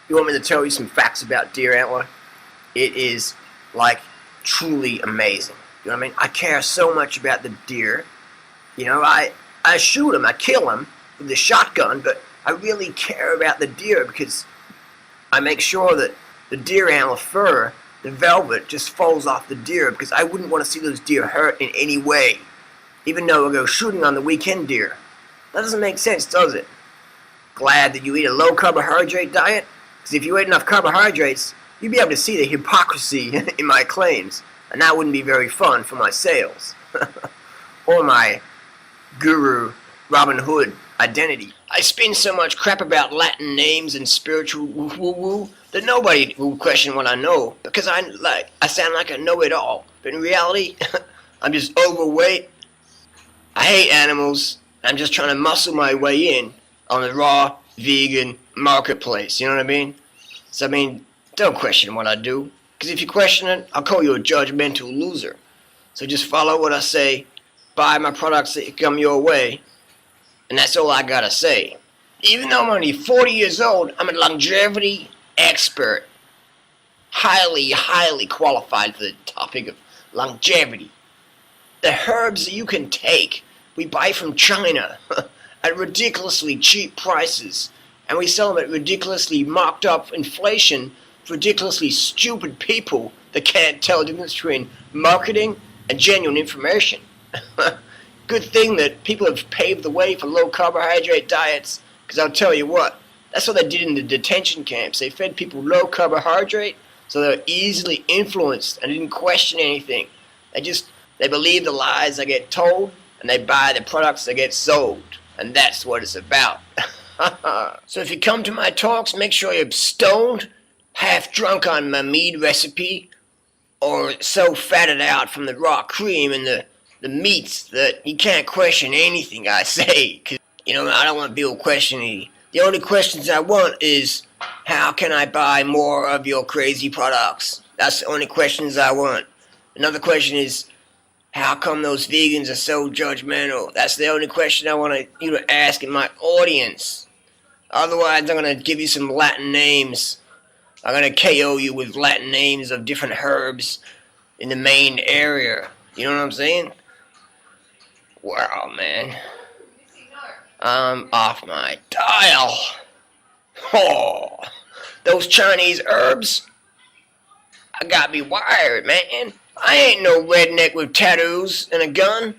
You want me to tell you some facts about deer antler? It is, like, truly amazing. You know what I mean? I care so much about the deer. You know, I shoot them, I kill them with the shotgun, but I really care about the deer because I make sure that the deer antler fur, the velvet, just falls off the deer because I wouldn't want to see those deer hurt in any way, even though I go shooting on the weekend deer. That doesn't make sense, does it? Glad that you eat a low carbohydrate diet, because if you ate enough carbohydrates, you'd be able to see the hypocrisy in my claims, and that wouldn't be very fun for my sales or my guru Robin Hood identity. I spin so much crap about Latin names and spiritual woo-woo-woo that nobody will question what I know, because I sound like I know it all. But in reality, I'm just overweight. I hate animals. I'm just trying to muscle my way in on the raw vegan marketplace. You know what I mean? So I mean, don't question what I do, because if you question it, I'll call you a judgmental loser. So just follow what I say, buy my products that come your way, and that's all I gotta say. Even though I'm only 40 years old, I'm a longevity expert. Highly qualified for the topic of longevity. The herbs that you can take, we buy from China at ridiculously cheap prices, and we sell them at ridiculously mocked up inflation for ridiculously stupid people that can't tell the difference between marketing and genuine information. Good thing that people have paved the way for low carbohydrate diets, because I'll tell you what, that's what they did in the detention camps. They fed people low carbohydrate so they were easily influenced and didn't question anything. They believe the lies they get told, and they buy the products that get sold. And that's what it's about. So if you come to my talks, make sure you're stoned, half drunk on my mead recipe, or so fatted out from the raw cream and the meats that you can't question anything I say. 'Cause, you know, I don't want people questioning. The only questions I want is, how can I buy more of your crazy products? That's the only questions I want. Another question is, how come those vegans are so judgmental? That's the only question I want you to ask in my audience. Otherwise, I'm going to give you some Latin names. I'm going to KO you with Latin names of different herbs in the main area. You know what I'm saying? Wow, man. I'm off my dial. Oh, those Chinese herbs, I got me wired, man. I ain't no redneck with tattoos and a gun.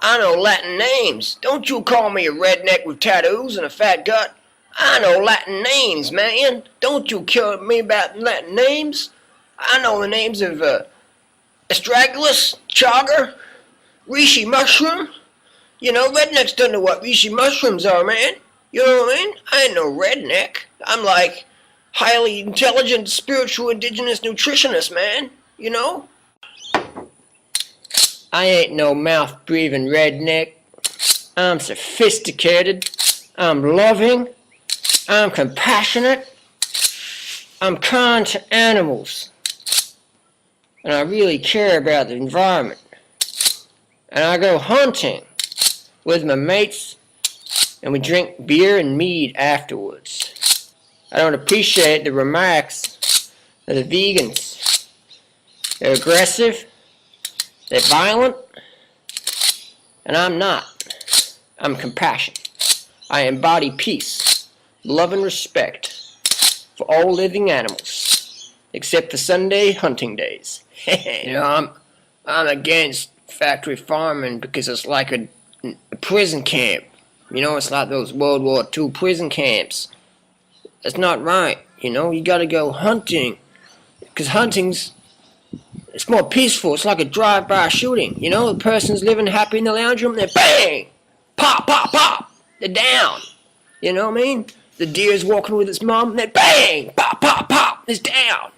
I know Latin names. Don't you call me a redneck with tattoos and a fat gut. I know Latin names, man. Don't you kill me about Latin names. I know the names of astragalus, chaga, reishi mushroom. You know, rednecks don't know what reishi mushrooms are, man. You know what I mean? I ain't no redneck. I'm like highly intelligent, spiritual, indigenous nutritionist, man. You know? I ain't no mouth-breathing redneck. I'm sophisticated. I'm loving. I'm compassionate. I'm kind to animals. And I really care about the environment. And I go hunting with my mates, and we drink beer and mead afterwards. I don't appreciate the remarks of the vegans. They're aggressive, they're violent, and I'm not. I'm compassionate. I embody peace, love, and respect for all living animals, except for Sunday hunting days. You know, I'm against factory farming because it's like a prison camp. You know, it's like those World War II prison camps. It's not right, you know. You gotta go hunting, because it's more peaceful. It's like a drive-by shooting, you know. The person's living happy in the lounge room, they're bang, pop, pop, pop, they're down. You know what I mean? The deer's walking with its mom, and they're bang, pop, pop, pop, it's down.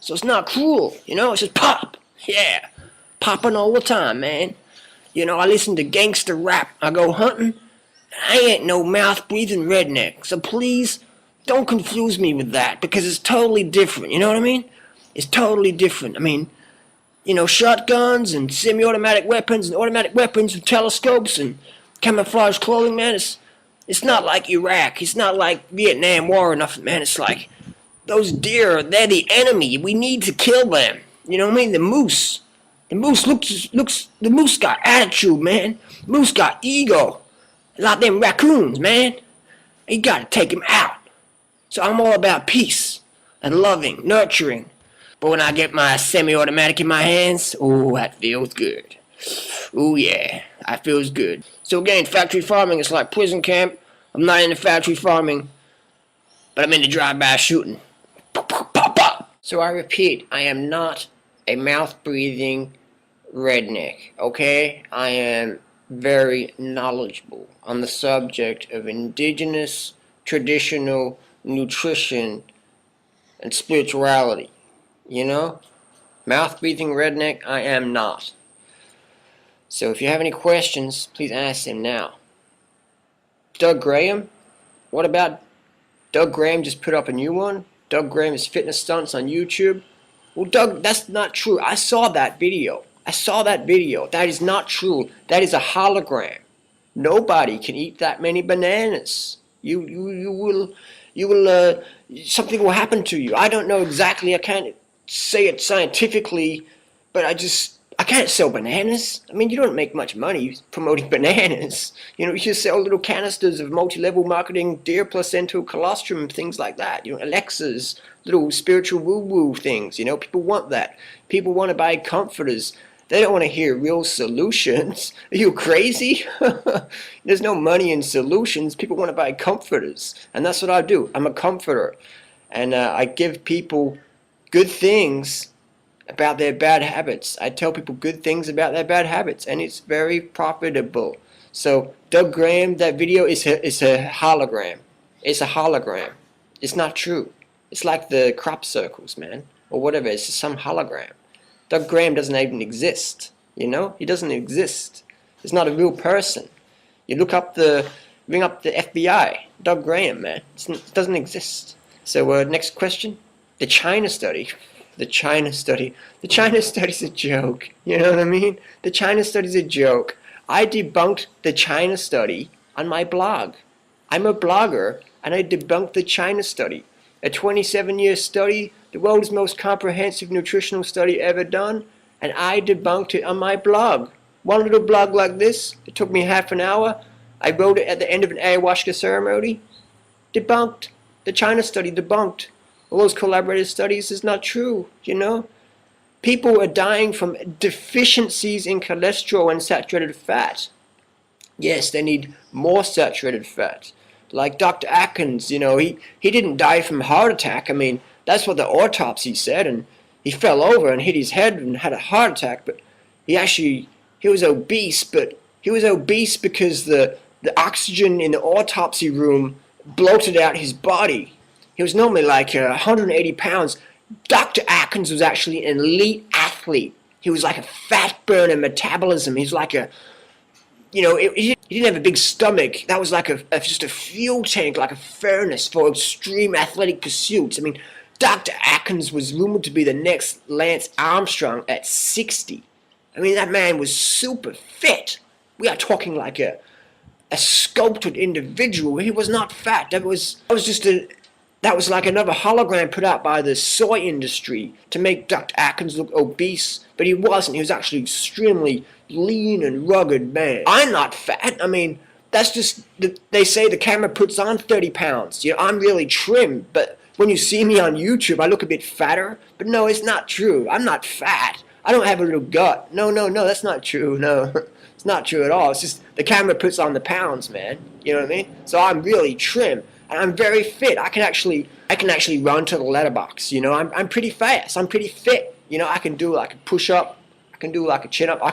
So it's not cruel, you know. It's just pop, yeah, popping all the time, man. You know, I listen to gangster rap. I go hunting. I ain't no mouth-breathing redneck. So please, don't confuse me with that, because it's totally different. You know what I mean? It's totally different. I mean, you know, shotguns and semi-automatic weapons and automatic weapons with telescopes and camouflage clothing, man. It's not like Iraq. It's not like Vietnam War or nothing, man. It's like Those deer, they're the enemy. We need to kill them. You know what I mean? The moose. The moose the moose got attitude, man. Moose got ego. Like them raccoons, man. You gotta take him out. So I'm all about peace and loving, nurturing. But when I get my semi-automatic in my hands, oh, that feels good. Oh yeah, that feels good. So again, factory farming is like prison camp. I'm not into factory farming, but I'm into drive-by shooting. Pop, pop, pop, pop. So I repeat, I am not a mouth-breathing redneck, okay? I am very knowledgeable on the subject of indigenous, traditional nutrition and spirituality. You know? Mouth-breathing redneck, I am not. So if you have any questions, please ask them now. Doug Graham? What about Doug Graham just put up a new one? Doug Graham's fitness stunts on YouTube? Well, Doug, that's not true. I saw that video. That is not true. That is a hologram. Nobody can eat that many bananas. You will, something will happen to you. I don't know exactly. I can't say it scientifically, but I can't sell bananas. I mean, you don't make much money promoting bananas. You know, you just sell little canisters of multi-level marketing, deer placental colostrum, things like that. You know, Alexas, little spiritual woo-woo things. You know, people want that. People want to buy comforters. They don't want to hear real solutions. Are you crazy? There's no money in solutions. People want to buy comforters. And that's what I do. I'm a comforter. And I give people good things about their bad habits. I tell people good things about their bad habits, and it's very profitable. So Doug Graham, that video is a hologram. It's a hologram. It's not true. It's like the crop circles, man, or whatever. It's just some hologram. Doug Graham doesn't even exist. You know, he doesn't exist. He's not a real person. You ring up the FBI. Doug Graham, man, it doesn't exist. So next question, the China study. The China study's a joke. You know what I mean? The China study's a joke. I debunked the China study on my blog. I'm a blogger, and I debunked the China study. A 27-year study, the world's most comprehensive nutritional study ever done, and I debunked it on my blog. One little blog like this, it took me half an hour. I wrote it at the end of an ayahuasca ceremony. Debunked. The China study debunked. All those collaborative studies is not true, you know? People are dying from deficiencies in cholesterol and saturated fat. Yes, they need more saturated fat. Like Dr. Atkins, you know, he didn't die from a heart attack. I mean, that's what the autopsy said, and he fell over and hit his head and had a heart attack, but he was obese, but he was obese because the oxygen in the autopsy room bloated out his body. He was normally like 180 pounds. Dr. Atkins was actually an elite athlete. He was like a fat burner metabolism. He's like a, you know, he didn't have a big stomach. That was like just a fuel tank, like a furnace for extreme athletic pursuits. I mean, Dr. Atkins was rumored to be the next Lance Armstrong at 60. I mean, that man was super fit. We are talking like a sculpted individual. He was not fat. That was like another hologram put out by the soy industry to make Dr. Atkins look obese, but he wasn't. He was actually extremely lean and rugged man. I'm not fat. I mean, that's just, they say the camera puts on 30 pounds. You know, I'm really trim, but when you see me on YouTube, I look a bit fatter. But no, it's not true. I'm not fat. I don't have a little gut. No, that's not true. No, it's not true at all. It's just the camera puts on the pounds, man. You know what I mean? So I'm really trim. And I'm very fit. I can actually run to the letterbox. You know, I'm pretty fast. I'm pretty fit. You know, I can do like a push-up. I can do like a chin-up. I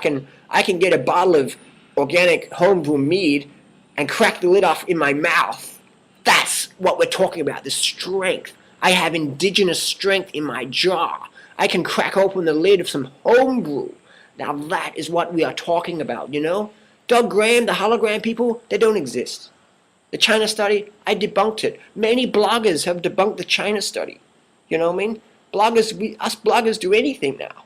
can get a bottle of organic homebrew mead and crack the lid off in my mouth. That's what we're talking about, the strength. I have indigenous strength in my jaw. I can crack open the lid of some homebrew. Now that is what we are talking about, you know? Doug Graham, the hologram people, they don't exist. The China study, I debunked it. Many bloggers have debunked the China study. You know what I mean? Us bloggers do anything now.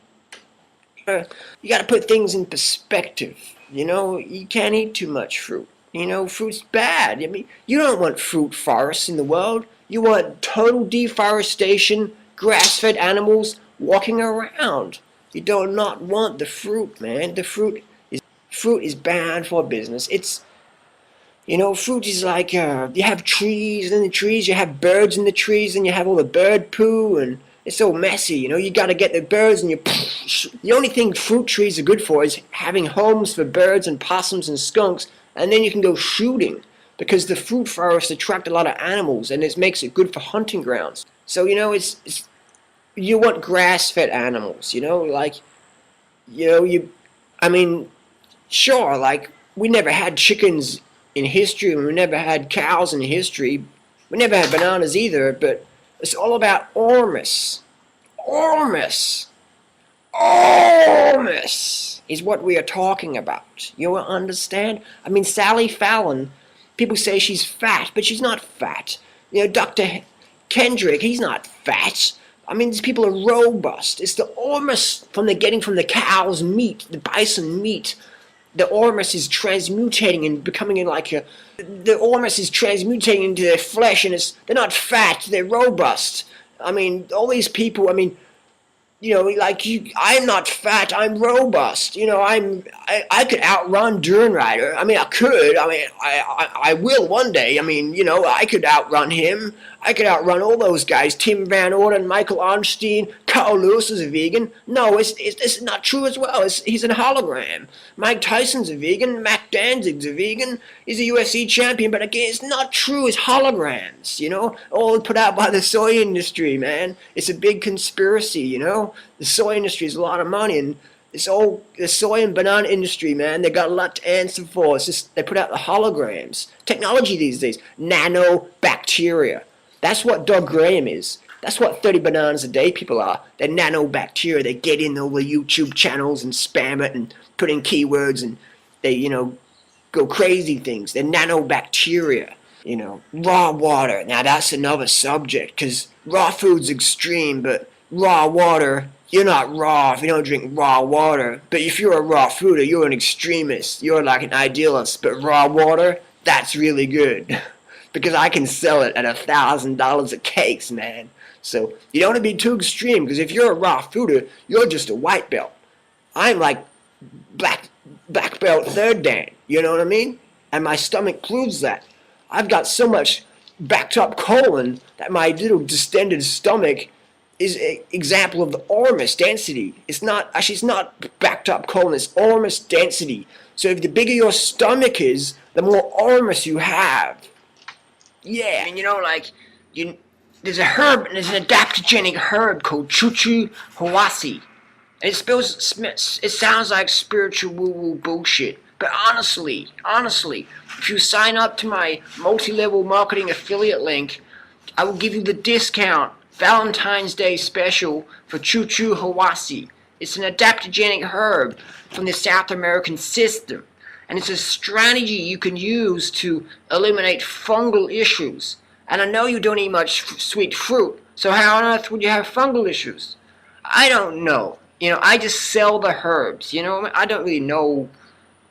You got to put things in perspective. You know, you can't eat too much fruit. You know, fruit's bad. I mean, you don't want fruit forests in the world. You want total deforestation, grass-fed animals walking around. You do not want the fruit, man. The fruit is bad for business. It's, you know, fruit is like, you have trees, and in the trees you have birds in the trees, and you have all the bird poo, and it's so messy, you know. You gotta get the birds, and the only thing fruit trees are good for is having homes for birds and possums and skunks, and then you can go shooting, because the fruit forests attract a lot of animals, and it makes it good for hunting grounds. So, you know, it's you want grass-fed animals, you know, like, you know, I mean, sure, like, we never had chickens in history, and we never had cows in history. We never had bananas either, but it's all about ormus. Ormus is what we are talking about. You understand? I mean, Sally Fallon, people say she's fat, but she's not fat. You know, Dr. Kendrick, he's not fat. I mean, these people are robust. It's the ormus from the cow's meat, the bison meat. The ormus is transmutating and becoming like the ormus is transmutating into their flesh, and they're not fat, they're robust. I mean, all these people, I mean, you know, like I'm not fat, I'm robust. You know, I could outrun Durianrider. I mean, I could. I mean, I will one day. I mean, you know, I could outrun him. I could outrun all those guys. Tim Van Orden, Michael Arnstein, Carl Lewis is a vegan. No, it's not true as well. He's a hologram. Mike Tyson's a vegan. Matt Danzig's a vegan. He's a UFC champion. But again, it's not true. It's holograms, you know? All put out by the soy industry, man. It's a big conspiracy, you know? The soy industry is a lot of money, and it's all the soy and banana industry, man. They got a lot to answer for. It's just they put out the holograms. Technology these days. Nanobacteria. That's what Doug Graham is. That's what 30 bananas a day people are. They're nanobacteria. They get in all the YouTube channels and spam it and put in keywords, and they, you know, go crazy things. They're nanobacteria. You know, raw water. Now that's another subject, because raw food's extreme, but raw water, you're not raw if you don't drink raw water. But if you're a raw fooder, you're an extremist. You're like an idealist. But raw water, that's really good. Because I can sell it at $1,000 a case, man. So you don't want to be too extreme, because if you're a raw fooder, you're just a white belt. I'm like black belt third dan, you know what I mean? And my stomach proves that. I've got so much backed up colon that my little distended stomach is an example of the ormus density. It's not backed up colon, it's ormus density. So if the bigger your stomach is, the more ormus you have. Yeah, I mean, you know, like, there's an adaptogenic herb called Chuchu Hawasi. And it sounds like spiritual woo-woo bullshit. But honestly, if you sign up to my multi-level marketing affiliate link, I will give you the discount Valentine's Day special for Chuchu Hawasi. It's an adaptogenic herb from the South American system. And it's a strategy you can use to eliminate fungal issues. And I know you don't eat much sweet fruit, so how on earth would you have fungal issues? I don't know. You know, I just sell the herbs, you know? I don't really know.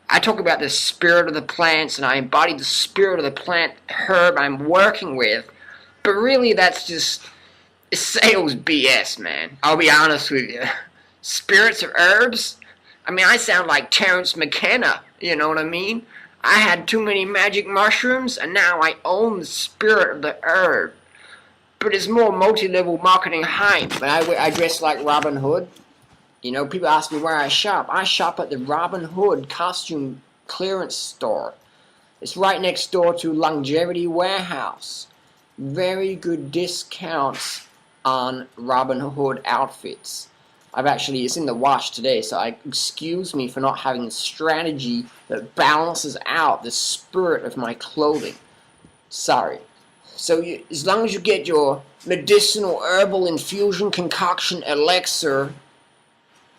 I talk about the spirit of the plants, and I embody the spirit of the plant herb I'm working with. But really, that's just sales BS, man. I'll be honest with you. Spirits of herbs? I mean, I sound like Terrence McKenna, you know what I mean? I had too many magic mushrooms, and now I own the spirit of the herb. But it's more multi-level marketing hype. But I dress like Robin Hood. You know, people ask me where I shop. I shop at the Robin Hood costume clearance store. It's right next door to Longevity Warehouse. Very good discounts on Robin Hood outfits. It's in the wash today, so excuse me for not having a strategy that balances out the spirit of my clothing. Sorry. So as long as you get your medicinal herbal infusion concoction elixir,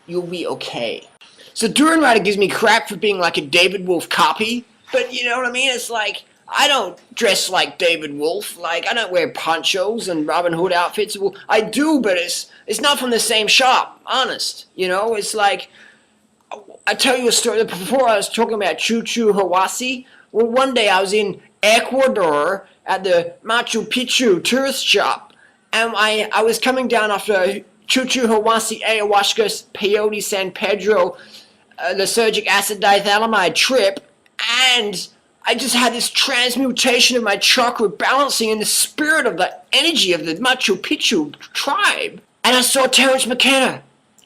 you'll be okay. So Durianrider gives me crap for being like a David Wolf copy, but you know what I mean? It's like, I don't dress like David Wolf. Like, I don't wear ponchos and Robin Hood outfits. Well, I do, but it's not from the same shop, honest. You know, it's like, I tell you a story. Before I was talking about Chuchu Hawasi. Well, one day I was in Ecuador at the Machu Picchu tourist shop, and I was coming down after Chuchu Hawasi Ayahuasca Peyote San Pedro lysergic acid diethylamide trip, and I just had this transmutation of my chakra balancing in the spirit of the energy of the Machu Picchu tribe. And I saw Terence McKenna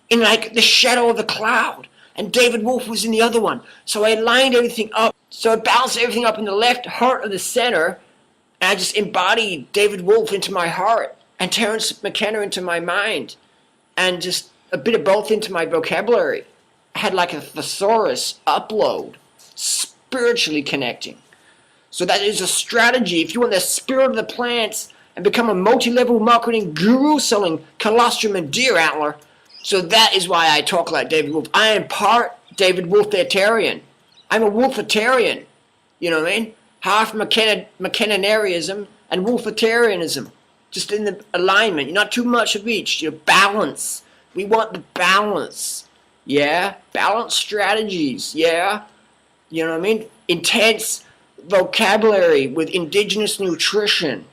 in like the shadow of the cloud, and David Wolf was in the other one. So I lined everything up. So I balanced everything up in the left heart of the center, and I just embodied David Wolf into my heart and Terence McKenna into my mind, and just a bit of both into my vocabulary. I had like a thesaurus upload, spiritually connecting. So that is a strategy if you want the spirit of the plants and become a multi-level marketing guru selling colostrum and deer antler. So that is why I talk like David Wolf. I am part David Wolfitarian. I'm a Wolfitarian. You know what I mean? Half McKennanism and Wolfitarianism. Just in the alignment. Not too much of each. Balance. We want the balance. Yeah? Balanced strategies. Yeah? You know what I mean? Intense vocabulary with indigenous nutrition.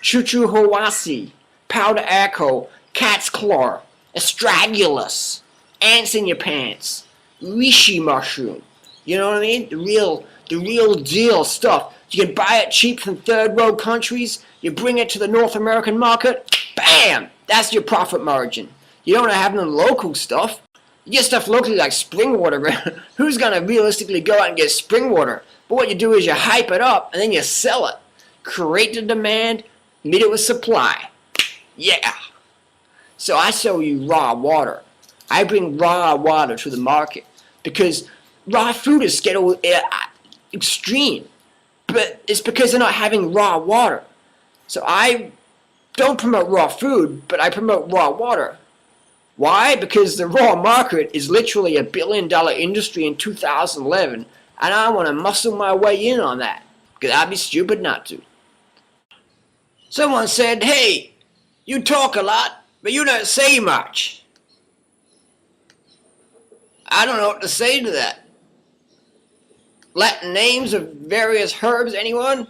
Chuchu Hawasi. Powder echo. Cat's claw. Astragalus. Ants in your pants. Reishi mushroom. You know what I mean? The real deal stuff. You can buy it cheap from third world countries. You bring it to the North American market. Bam! That's your profit margin. You don't have no local stuff. You get stuff locally like spring water. Who's going to realistically go out and get spring water? But what you do is you hype it up and then you sell it. Create the demand, meet it with supply. Yeah. So I sell you raw water. I bring raw water to the market because raw food is getting extreme. But it's because they're not having raw water. So I don't promote raw food, but I promote raw water. Why? Because the raw market is literally $1 billion industry in 2011, and I want to muscle my way in on that, because I'd be stupid not to. Someone said, hey, you talk a lot, but you don't say much. I don't know what to say to that. Latin names of various herbs, anyone?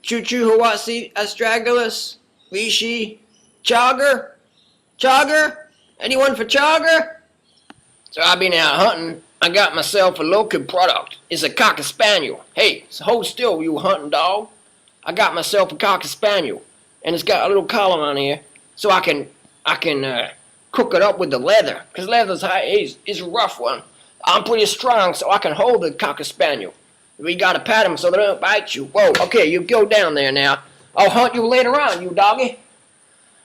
Chuchu Hawasi Astragalus, Reishi, Chaga? Chaga? Anyone for chaga? So I've been out hunting. I got myself a local product. It's a Cocker Spaniel. Hey, so hold still, you hunting dog. I got myself a Cocker Spaniel, and it's got a little collar on here, so I can cook it up with the leather, because leather's is a rough one. I'm pretty strong, so I can hold the Cocker Spaniel. We gotta pat them so they don't bite you. Whoa, okay, you go down there now. I'll hunt you later on, you doggy.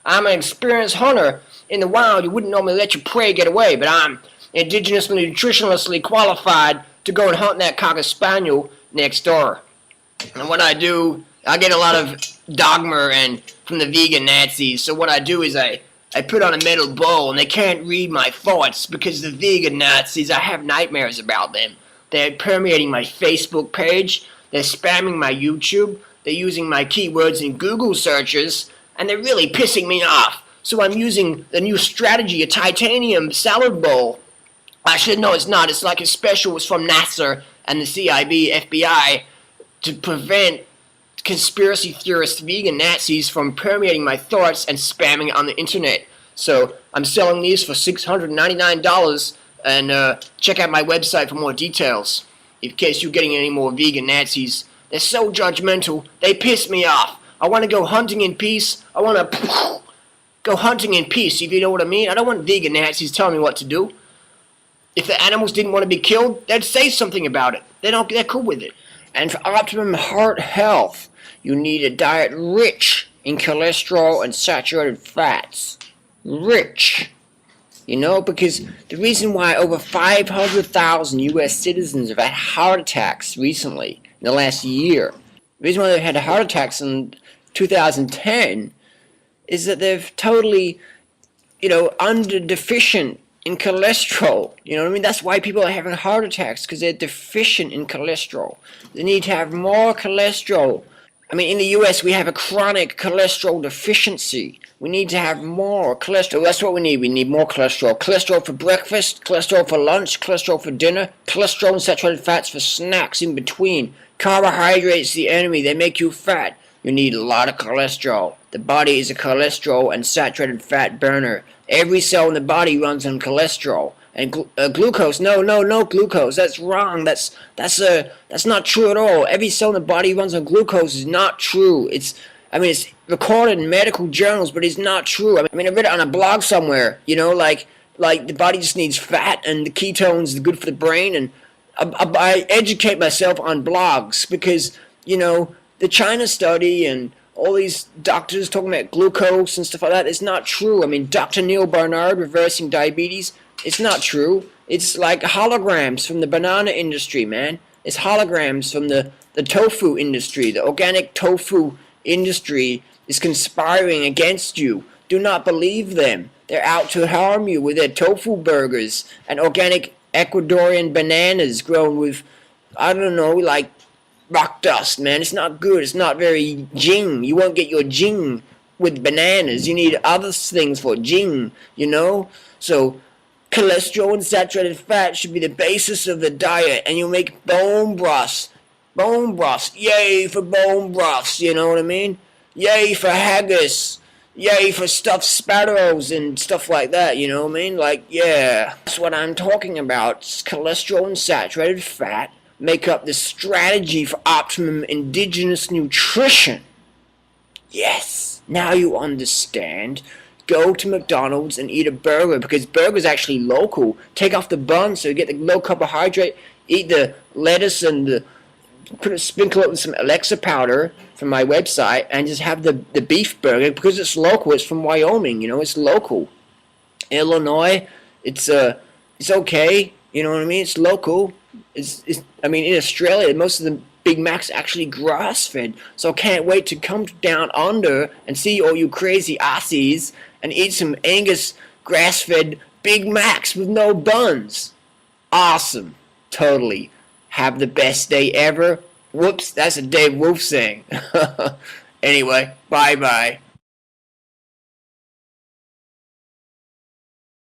I'm an experienced hunter. In the wild, you wouldn't normally let your prey get away, but I'm indigenously, nutritionally qualified to go and hunt that Cocker Spaniel next door. And what I do, I get a lot of dogma and from the vegan Nazis, so what I do is I put on a metal bowl, and they can't read my thoughts because the vegan Nazis, I have nightmares about them. They're permeating my Facebook page, they're spamming my YouTube, they're using my keywords in Google searches, and they're really pissing me off. So I'm using the new strategy, a titanium salad bowl. Actually, no, it's not. It's like a special. It's from NASA and the CIB, FBI, to prevent conspiracy theorist vegan Nazis from permeating my thoughts and spamming it on the internet. So I'm selling these for $699, and check out my website for more details. In case you're getting any more vegan Nazis. They're so judgmental. They piss me off. I want to go hunting in peace. I want to go hunting in peace, if you know what I mean. I don't want vegan Nazis telling me what to do. If the animals didn't want to be killed, they'd say something about it. They're cool with it. And for optimum heart health, you need a diet rich in cholesterol and saturated fats. Rich. You know, because the reason why over 500,000 U.S. citizens have had heart attacks recently, in the last year, the reason why they've had heart attacks in 2010 is that they've totally, under deficient in cholesterol. You know what I mean? That's why people are having heart attacks, because they're deficient in cholesterol. They need to have more cholesterol I mean, in the US, we have a chronic cholesterol deficiency. We need to have more cholesterol. That's what we need. We need more cholesterol. Cholesterol for breakfast, cholesterol for lunch, cholesterol for dinner, cholesterol and saturated fats for snacks in between. Carbohydrates, the enemy. They make you fat. You need a lot of cholesterol. The body is a cholesterol and saturated fat burner. Every cell in the body runs on cholesterol. And glucose, no glucose. That's wrong. That's not true at all. Every cell in the body runs on glucose is not true. It's recorded in medical journals, but it's not true. I read it on a blog somewhere. Like the body just needs fat, and the ketones are good for the brain. And I educate myself on blogs because the China study and all these doctors talking about glucose and stuff like that. It's not true. Dr. Neil Barnard, reversing diabetes. It's not true. It's like holograms from the banana industry, man. It's holograms from the tofu industry. The organic tofu industry is conspiring against you. Do not believe them. They're out to harm you with their tofu burgers and organic Ecuadorian bananas grown with, like rock dust, man. It's not good. It's not very jing. You won't get your jing with bananas. You need other things for jing, So cholesterol and saturated fat should be the basis of the diet, and you'll make bone broths. Bone broths. Yay for bone broths, you know what I mean? Yay for haggis. Yay for stuffed sparrows and stuff like that, you know what I mean? Yeah. That's what I'm talking about. Cholesterol and saturated fat make up the strategy for optimum indigenous nutrition. Yes. Now you understand. Go to McDonald's and eat a burger because burger's actually local. Take off the bun so you get the low carbohydrate. Eat the lettuce and sprinkle it with some Alexa powder from my website and just have the beef burger because it's local. It's from Wyoming, it's local. Illinois, it's okay, you know what I mean? It's local. In Australia, most of the Big Mac's actually grass-fed, so I can't wait to come down under and see all you crazy Aussies and eat some Angus grass-fed Big Macs with no buns. Awesome. Totally. Have the best day ever. Whoops, that's a Dave Wolf saying. Anyway, bye-bye.